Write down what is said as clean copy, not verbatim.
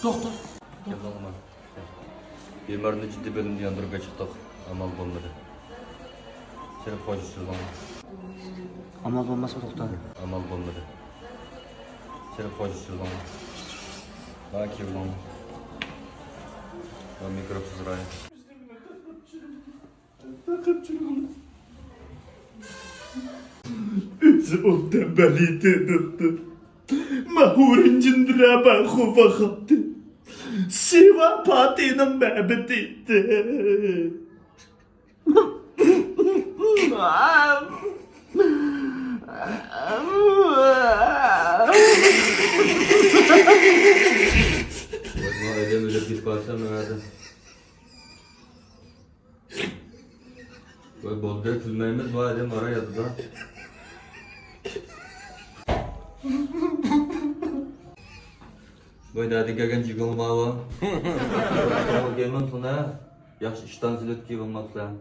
Doktor. Yapalım. Bemarını ciddi bölümde yandırıp çıktık. Amal bulmadı. Seni koşuştur bana. Amal olmaz mı doktor? Amal bulmadı. Seni koşuştur bana. Daha ki bulalım. Ben mikropsuz raya. Üzüm tembeliydi tuttu. Mahurun cindire ben kufa kaptı. Siva patinin mebediydi. Bakma öyle böyle pis parça mı verdi? Böyle bolda tülmeyimiz var edem ara yazdı da. Böyle hadi gelgen çıkalım baba. Gelmem sonra. Yaxşı işten zilöt ki olmakla.